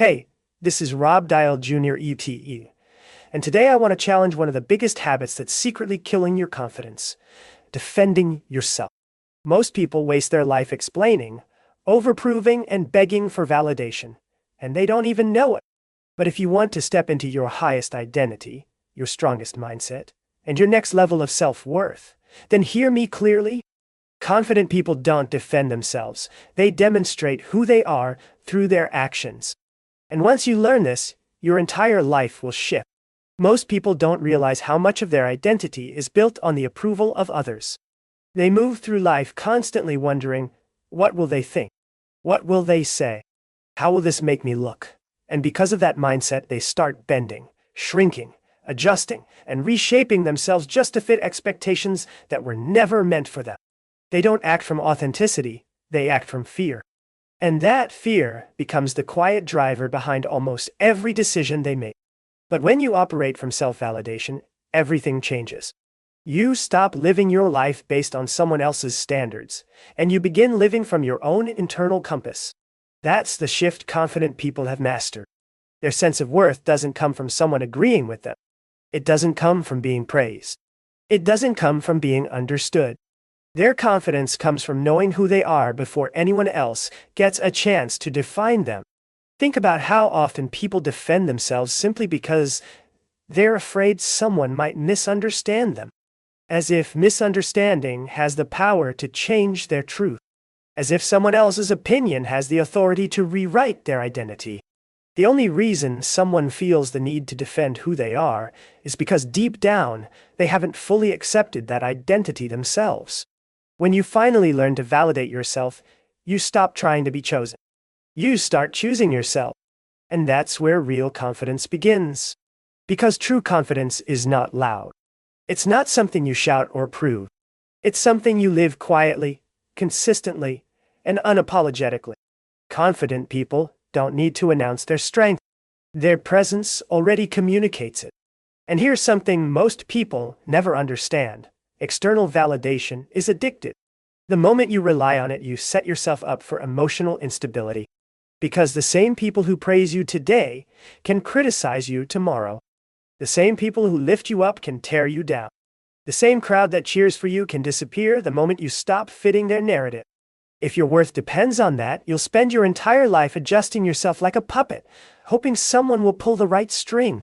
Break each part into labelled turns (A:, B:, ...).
A: Hey, this is Rob Dial Jr. ETE, and today I want to challenge one of the biggest habits that's secretly killing your confidence: defending yourself. Most people waste their life explaining, overproving, and begging for validation, and they don't even know it. But if you want to step into your highest identity, your strongest mindset, and your next level of self-worth, then hear me clearly. Confident people don't defend themselves. They demonstrate who they are through their actions. And once you learn this, your entire life will shift. Most people don't realize how much of their identity is built on the approval of others. They move through life constantly wondering, what will they think? What will they say? How will this make me look? And because of that mindset, they start bending, shrinking, adjusting, and reshaping themselves just to fit expectations that were never meant for them. They don't act from authenticity, they act from fear. And that fear becomes the quiet driver behind almost every decision they make. But when you operate from self-validation, everything changes. You stop living your life based on someone else's standards, and you begin living from your own internal compass. That's the shift confident people have mastered. Their sense of worth doesn't come from someone agreeing with them. It doesn't come from being praised. It doesn't come from being understood. Their confidence comes from knowing who they are before anyone else gets a chance to define them. Think about how often people defend themselves simply because they're afraid someone might misunderstand them. As if misunderstanding has the power to change their truth. As if someone else's opinion has the authority to rewrite their identity. The only reason someone feels the need to defend who they are is because deep down, they haven't fully accepted that identity themselves. When you finally learn to validate yourself, you stop trying to be chosen. You start choosing yourself. And that's where real confidence begins. Because true confidence is not loud. It's not something you shout or prove. It's something you live quietly, consistently, and unapologetically. Confident people don't need to announce their strength. Their presence already communicates it. And here's something most people never understand. External validation is addictive. The moment you rely on it, you set yourself up for emotional instability. Because the same people who praise you today can criticize you tomorrow. The same people who lift you up can tear you down. The same crowd that cheers for you can disappear the moment you stop fitting their narrative. If your worth depends on that, you'll spend your entire life adjusting yourself like a puppet, hoping someone will pull the right string.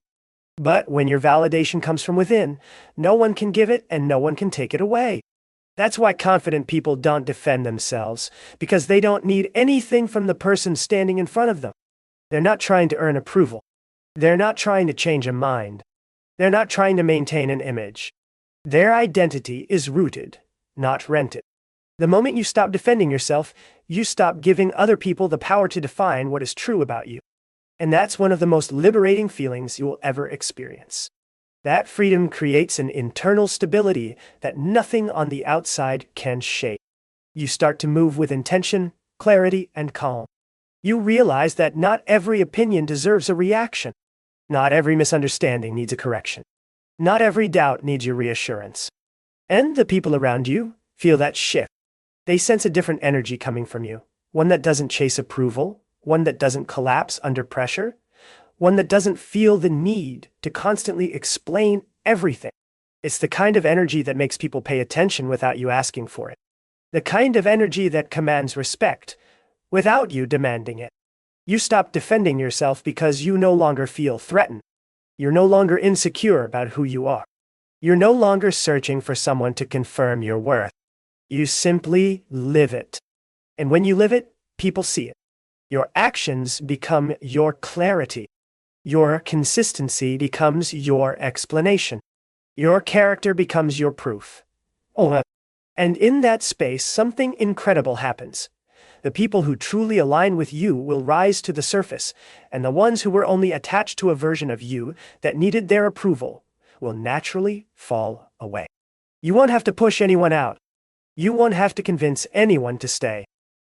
A: But when your validation comes from within, no one can give it and no one can take it away. That's why confident people don't defend themselves, because they don't need anything from the person standing in front of them. They're not trying to earn approval. They're not trying to change a mind. They're not trying to maintain an image. Their identity is rooted, not rented. The moment you stop defending yourself, you stop giving other people the power to define what is true about you. And that's one of the most liberating feelings you will ever experience. That freedom creates an internal stability that nothing on the outside can shake. You start to move with intention, clarity, and calm. You realize that not every opinion deserves a reaction. Not every misunderstanding needs a correction. Not every doubt needs your reassurance. And the people around you feel that shift. They sense a different energy coming from you, one that doesn't chase approval, one that doesn't collapse under pressure, one that doesn't feel the need to constantly explain everything. It's the kind of energy that makes people pay attention without you asking for it. The kind of energy that commands respect without you demanding it. You stop defending yourself because you no longer feel threatened. You're no longer insecure about who you are. You're no longer searching for someone to confirm your worth. You simply live it. And when you live it, people see it. Your actions become your clarity. Your consistency becomes your explanation. Your character becomes your proof. And in that space, something incredible happens. The people who truly align with you will rise to the surface, and the ones who were only attached to a version of you that needed their approval will naturally fall away. You won't have to push anyone out. You won't have to convince anyone to stay.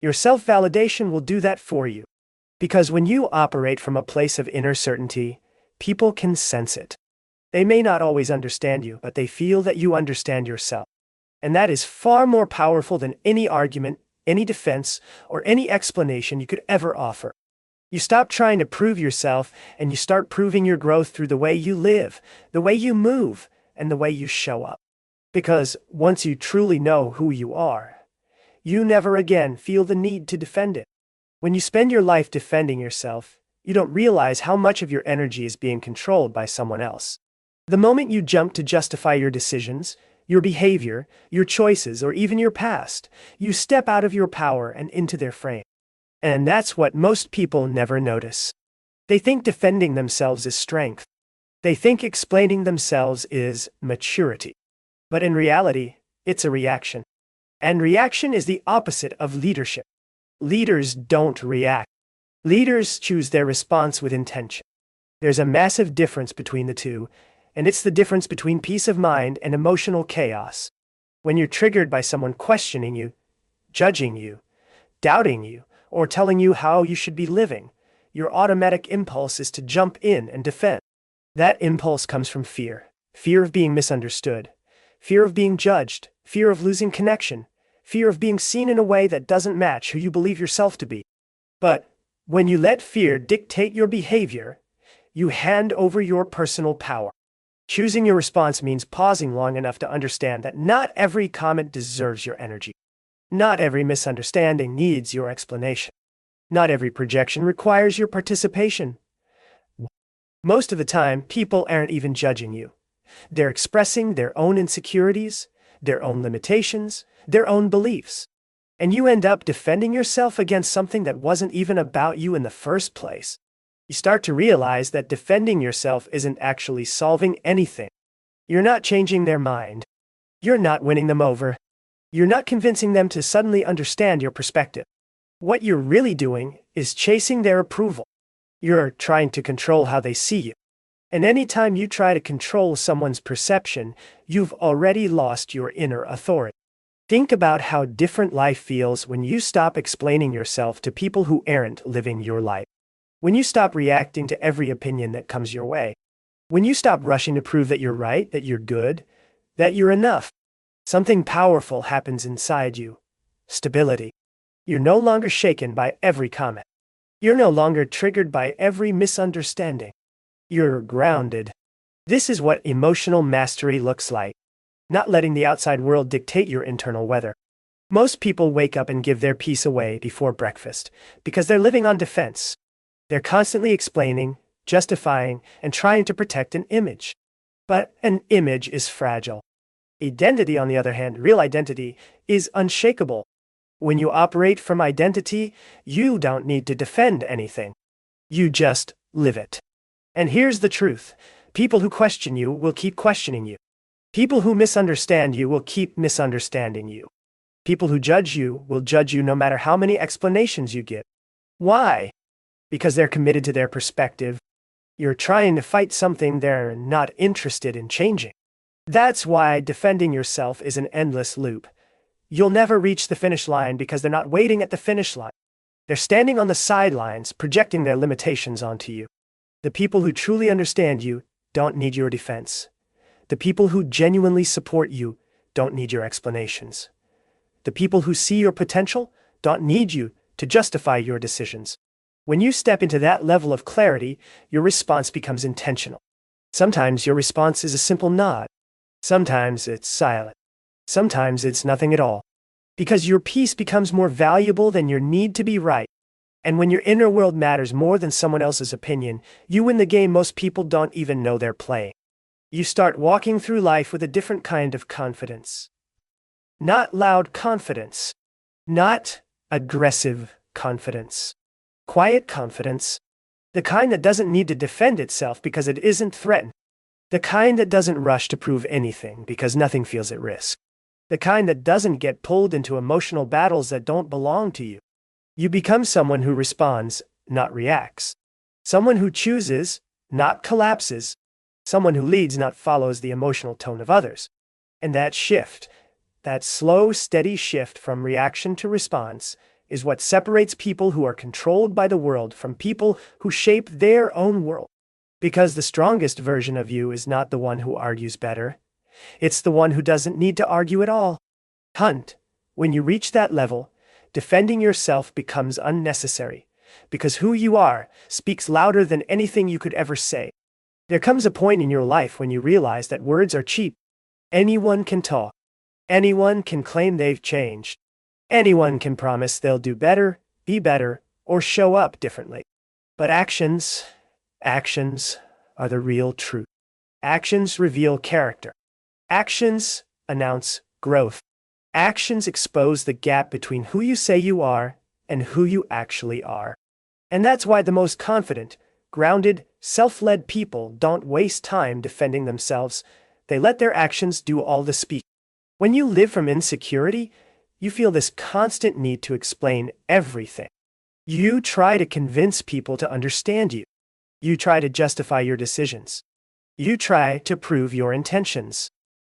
A: Your self-validation will do that for you. Because when you operate from a place of inner certainty, people can sense it. They may not always understand you, but they feel that you understand yourself. And that is far more powerful than any argument, any defense, or any explanation you could ever offer. You stop trying to prove yourself and you start proving your growth through the way you live, the way you move, and the way you show up. Because once you truly know who you are, you never again feel the need to defend it. When you spend your life defending yourself, you don't realize how much of your energy is being controlled by someone else. The moment you jump to justify your decisions, your behavior, your choices, or even your past, you step out of your power and into their frame. And that's what most people never notice. They think defending themselves is strength. They think explaining themselves is maturity. But in reality, it's a reaction. And reaction is the opposite of leadership. Leaders don't react. Leaders choose their response with intention. There's a massive difference between the two, and it's the difference between peace of mind and emotional chaos. When you're triggered by someone questioning you, judging you, doubting you, or telling you how you should be living, your automatic impulse is to jump in and defend. That impulse comes from fear. Fear of being misunderstood. Fear of being judged. Fear of losing connection. Fear of being seen in a way that doesn't match who you believe yourself to be. But when you let fear dictate your behavior, you hand over your personal power. Choosing your response means pausing long enough to understand that not every comment deserves your energy. Not every misunderstanding needs your explanation. Not every projection requires your participation. Most of the time, people aren't even judging you. They're expressing their own insecurities, their own limitations, their own beliefs. And you end up defending yourself against something that wasn't even about you in the first place. You start to realize that defending yourself isn't actually solving anything. You're not changing their mind. You're not winning them over. You're not convincing them to suddenly understand your perspective. What you're really doing is chasing their approval. You're trying to control how they see you. And anytime you try to control someone's perception, you've already lost your inner authority. Think about how different life feels when you stop explaining yourself to people who aren't living your life. When you stop reacting to every opinion that comes your way. When you stop rushing to prove that you're right, that you're good, that you're enough. Something powerful happens inside you. Stability. You're no longer shaken by every comment. You're no longer triggered by every misunderstanding. You're grounded. This is what emotional mastery looks like. Not letting the outside world dictate your internal weather. Most people wake up and give their peace away before breakfast because they're living on defense. They're constantly explaining, justifying, and trying to protect an image. But an image is fragile. Identity, on the other hand, real identity, is unshakable. When you operate from identity, you don't need to defend anything. You just live it. And here's the truth. People who question you will keep questioning you. People who misunderstand you will keep misunderstanding you. People who judge you will judge you no matter how many explanations you give. Why? Because they're committed to their perspective. You're trying to fight something they're not interested in changing. That's why defending yourself is an endless loop. You'll never reach the finish line because they're not waiting at the finish line. They're standing on the sidelines, projecting their limitations onto you. The people who truly understand you don't need your defense. The people who genuinely support you don't need your explanations. The people who see your potential don't need you to justify your decisions. When you step into that level of clarity, your response becomes intentional. Sometimes your response is a simple nod. Sometimes it's silent. Sometimes it's nothing at all. Because your peace becomes more valuable than your need to be right. And when your inner world matters more than someone else's opinion, you win the game most people don't even know they're playing. You start walking through life with a different kind of confidence. Not loud confidence. Not aggressive confidence. Quiet confidence. The kind that doesn't need to defend itself because it isn't threatened. The kind that doesn't rush to prove anything because nothing feels at risk. The kind that doesn't get pulled into emotional battles that don't belong to you. You become someone who responds, not reacts. Someone who chooses, not collapses. Someone who leads, not follows the emotional tone of others. And that shift, that slow, steady shift from reaction to response, is what separates people who are controlled by the world from people who shape their own world. Because the strongest version of you is not the one who argues better. It's the one who doesn't need to argue at all. When you reach that level, defending yourself becomes unnecessary because who you are speaks louder than anything you could ever say. There comes a point in your life when you realize that words are cheap. Anyone can talk. Anyone can claim they've changed. Anyone can promise they'll do better, be better, or show up differently. But actions are the real truth. Actions reveal character. Actions announce growth. Actions expose the gap between who you say you are and who you actually are. And that's why the most confident, grounded, self-led people don't waste time defending themselves. They let their actions do all the speaking. When you live from insecurity, you feel this constant need to explain everything. You try to convince people to understand you. You try to justify your decisions. You try to prove your intentions.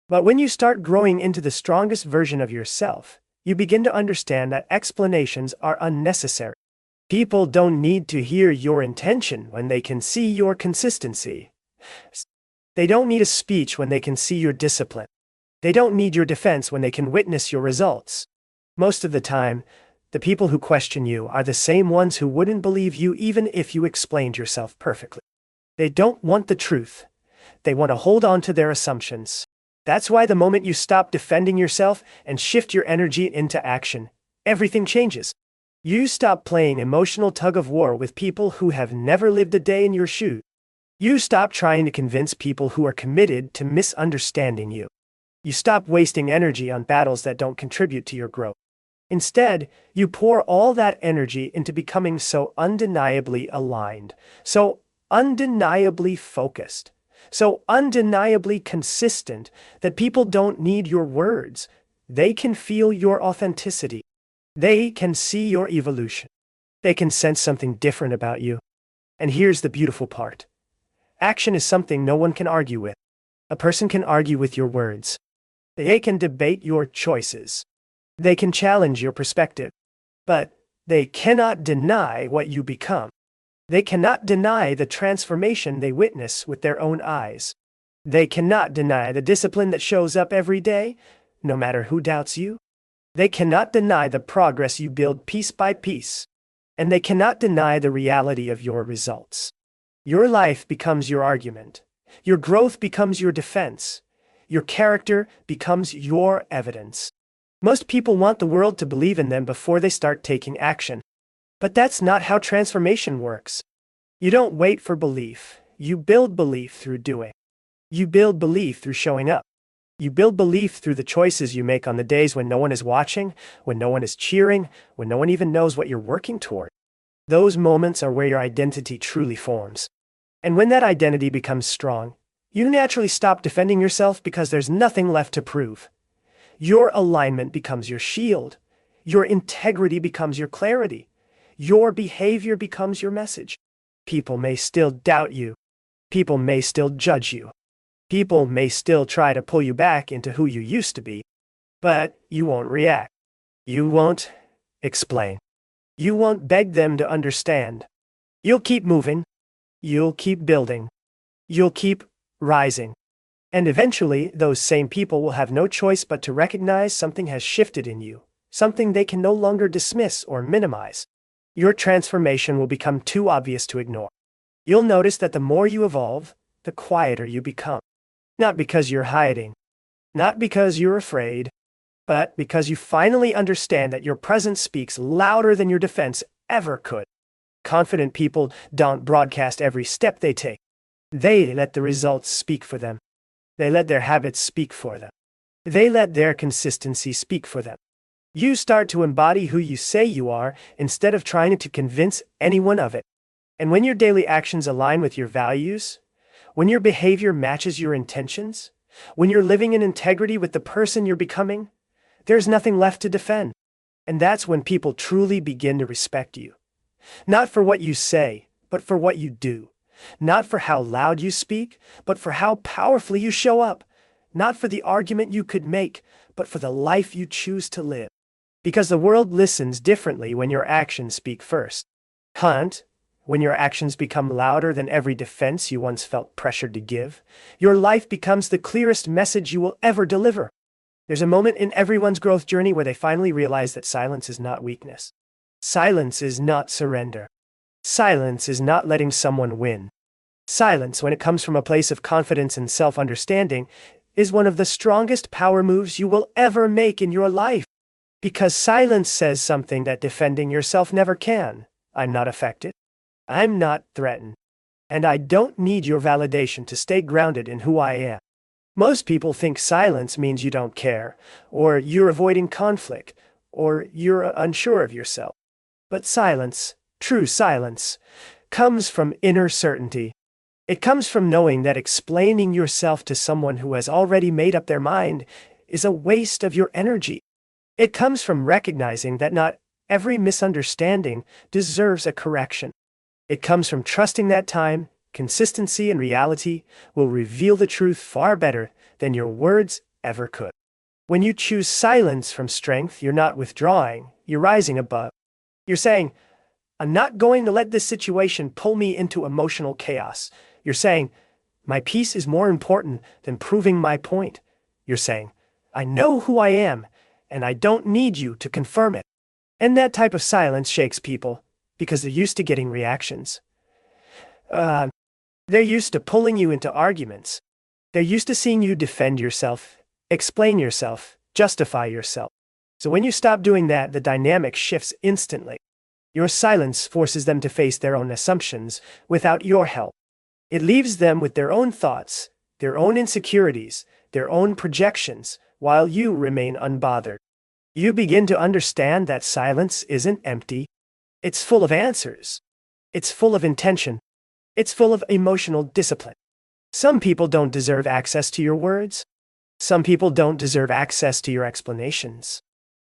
A: But when you start growing into the strongest version of yourself, you begin to understand that explanations are unnecessary. People don't need to hear your intention when they can see your consistency. They don't need a speech when they can see your discipline. They don't need your defense when they can witness your results. Most of the time, the people who question you are the same ones who wouldn't believe you even if you explained yourself perfectly. They don't want the truth. They want to hold on to their assumptions. That's why the moment you stop defending yourself and shift your energy into action, everything changes. You stop playing emotional tug-of-war with people who have never lived a day in your shoes. You stop trying to convince people who are committed to misunderstanding you. You stop wasting energy on battles that don't contribute to your growth. Instead, you pour all that energy into becoming so undeniably aligned, so undeniably focused, so undeniably consistent that people don't need your words. They can feel your authenticity. They can see your evolution. They can sense something different about you. And here's the beautiful part. Action is something no one can argue with. A person can argue with your words. They can debate your choices. They can challenge your perspective. But they cannot deny what you become. They cannot deny the transformation they witness with their own eyes. They cannot deny the discipline that shows up every day, no matter who doubts you. They cannot deny the progress you build piece by piece. And they cannot deny the reality of your results. Your life becomes your argument. Your growth becomes your defense. Your character becomes your evidence. Most people want the world to believe in them before they start taking action. But that's not how transformation works. You don't wait for belief. You build belief through doing. You build belief through showing up. You build belief through the choices you make on the days when no one is watching, when no one is cheering, when no one even knows what you're working toward. Those moments are where your identity truly forms. And when that identity becomes strong, you naturally stop defending yourself because there's nothing left to prove. Your alignment becomes your shield. Your integrity becomes your clarity. Your behavior becomes your message. People may still doubt you. People may still judge you. People may still try to pull you back into who you used to be. But you won't react. You won't explain. You won't beg them to understand. You'll keep moving. You'll keep building. You'll keep rising. And eventually, those same people will have no choice but to recognize something has shifted in you, something they can no longer dismiss or minimize. Your transformation will become too obvious to ignore. You'll notice that the more you evolve, the quieter you become. Not because you're hiding, not because you're afraid, but because you finally understand that your presence speaks louder than your defense ever could. Confident people don't broadcast every step they take. They let the results speak for them. They let their habits speak for them. They let their consistency speak for them. You start to embody who you say you are instead of trying to convince anyone of it. And when your daily actions align with your values, when your behavior matches your intentions, when you're living in integrity with the person you're becoming, there's nothing left to defend. And that's when people truly begin to respect you. Not for what you say, but for what you do. Not for how loud you speak, but for how powerfully you show up. Not for the argument you could make, but for the life you choose to live. Because the world listens differently when your actions speak first. Hunt, when your actions become louder than every defense you once felt pressured to give, your life becomes the clearest message you will ever deliver. There's a moment in everyone's growth journey where they finally realize that silence is not weakness. Silence is not surrender. Silence is not letting someone win. Silence, when it comes from a place of confidence and self-understanding, is one of the strongest power moves you will ever make in your life. Because silence says something that defending yourself never can. I'm not affected. I'm not threatened. And I don't need your validation to stay grounded in who I am. Most people think silence means you don't care, or you're avoiding conflict, or you're unsure of yourself. But silence, true silence, comes from inner certainty. It comes from knowing that explaining yourself to someone who has already made up their mind is a waste of your energy. It comes from recognizing that not every misunderstanding deserves a correction. It comes from trusting that time, consistency, and reality will reveal the truth far better than your words ever could. When you choose silence from strength, you're not withdrawing, you're rising above. You're saying, I'm not going to let this situation pull me into emotional chaos. You're saying, my peace is more important than proving my point. You're saying, I know who I am, and I don't need you to confirm it. And that type of silence shakes people, because they're used to getting reactions. They're used to pulling you into arguments. They're used to seeing you defend yourself, explain yourself, justify yourself. So when you stop doing that, the dynamic shifts instantly. Your silence forces them to face their own assumptions without your help. It leaves them with their own thoughts, their own insecurities, their own projections, while you remain unbothered. You begin to understand that silence isn't empty. It's full of answers. It's full of intention. It's full of emotional discipline. Some people don't deserve access to your words. Some people don't deserve access to your explanations.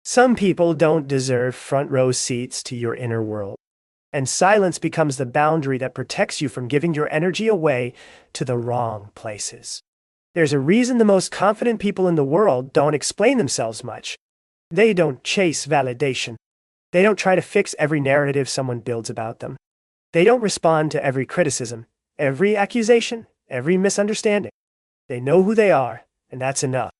A: Some people don't deserve front row seats to your inner world. And silence becomes the boundary that protects you from giving your energy away to the wrong places. There's a reason the most confident people in the world don't explain themselves much. They don't chase validation. They don't try to fix every narrative someone builds about them. They don't respond to every criticism, every accusation, every misunderstanding. They know who they are, and that's enough.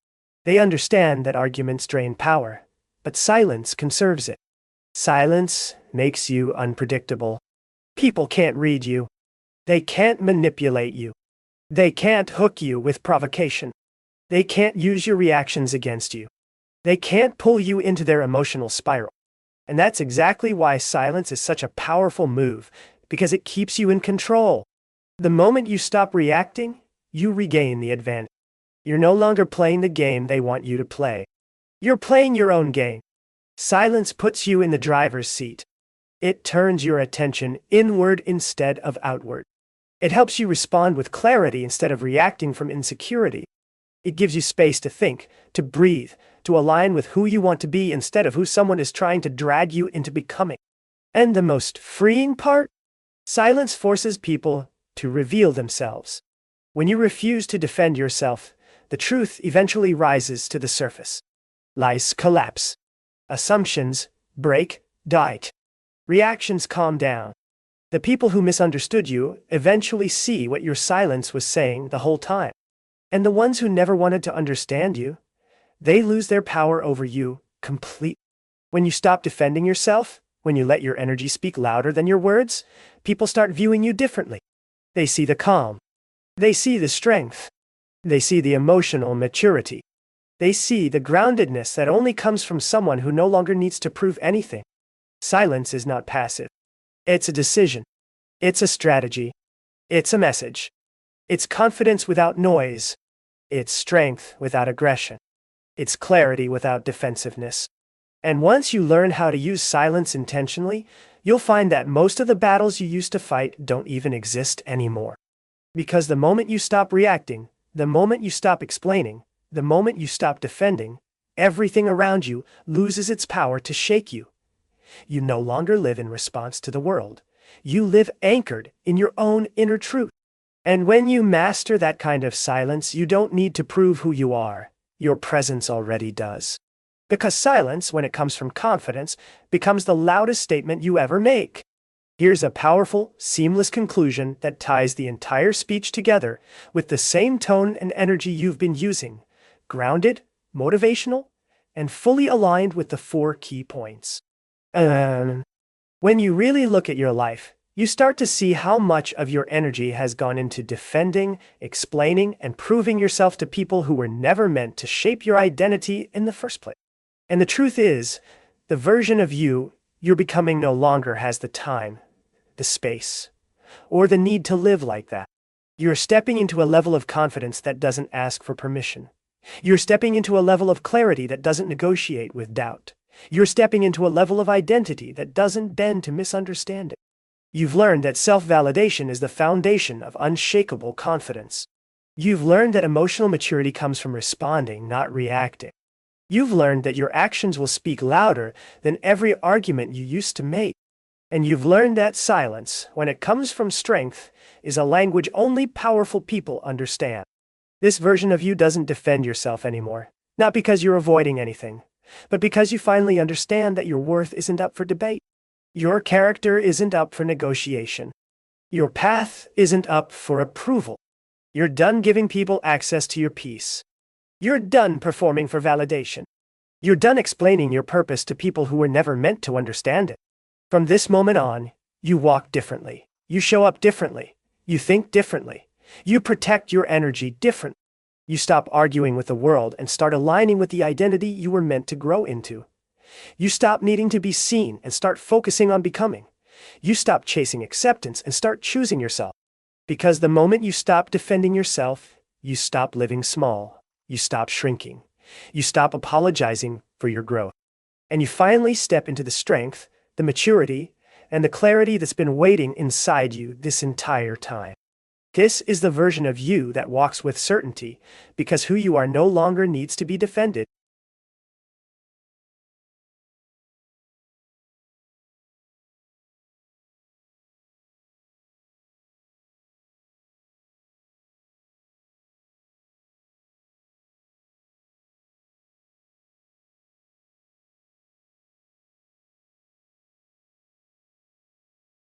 A: They understand that arguments drain power, but silence conserves it. Silence makes you unpredictable. People can't read you. They can't manipulate you. They can't hook you with provocation. They can't use your reactions against you. They can't pull you into their emotional spiral. And that's exactly why silence is such a powerful move, because it keeps you in control. The moment you stop reacting, you regain the advantage. You're no longer playing the game they want you to play. You're playing your own game. Silence puts you in the driver's seat. It turns your attention inward instead of outward. It helps you respond with clarity instead of reacting from insecurity. It gives you space to think, to breathe, to align with who you want to be instead of who someone is trying to drag you into becoming. And the most freeing part? Silence forces people to reveal themselves. When you refuse to defend yourself, the truth eventually rises to the surface. Lies collapse. Assumptions break, die. Reactions calm down. The people who misunderstood you eventually see what your silence was saying the whole time. And the ones who never wanted to understand you, they lose their power over you completely. When you stop defending yourself, when you let your energy speak louder than your words, people start viewing you differently. They see the calm. They see the strength. They see the emotional maturity. They see the groundedness that only comes from someone who no longer needs to prove anything. Silence is not passive. It's a decision. It's a strategy. It's a message. It's confidence without noise. It's strength without aggression. It's clarity without defensiveness. And once you learn how to use silence intentionally, you'll find that most of the battles you used to fight don't even exist anymore. Because the moment you stop reacting, the moment you stop explaining, the moment you stop defending, everything around you loses its power to shake you. You no longer live in response to the world. You live anchored in your own inner truth. And when you master that kind of silence, you don't need to prove who you are. Your presence already does. Because silence, when it comes from confidence, becomes the loudest statement you ever make. Here's a powerful, seamless conclusion that ties the entire speech together with the same tone and energy you've been using. Grounded, motivational, and fully aligned with the 4 key points. When you really look at your life, You start to see how much of your energy has gone into defending, explaining, and proving yourself to people who were never meant to shape your identity in the first place. And the truth is, the version of you're becoming no longer has the time, the space, or the need to live like that. You're stepping into a level of confidence that doesn't ask for permission. You're stepping into a level of clarity that doesn't negotiate with doubt. You're stepping into a level of identity that doesn't bend to misunderstanding. You've learned that self-validation is the foundation of unshakable confidence. You've learned that emotional maturity comes from responding, not reacting. You've learned that your actions will speak louder than every argument you used to make. And you've learned that silence, when it comes from strength, is a language only powerful people understand. This version of you doesn't defend yourself anymore, not because you're avoiding anything, but because you finally understand that your worth isn't up for debate. Your character isn't up for negotiation. Your path isn't up for approval. You're done giving people access to your peace. You're done performing for validation. You're done explaining your purpose to people who were never meant to understand it. From this moment on, you walk differently. You show up differently. You think differently. You protect your energy differently. You stop arguing with the world and start aligning with the identity you were meant to grow into. You stop needing to be seen and start focusing on becoming. You stop chasing acceptance and start choosing yourself. Because the moment you stop defending yourself, you stop living small. You stop shrinking. You stop apologizing for your growth. And you finally step into the strength, the maturity, and the clarity that's been waiting inside you this entire time. This is the version of you that walks with certainty, because who you are no longer needs to be defended.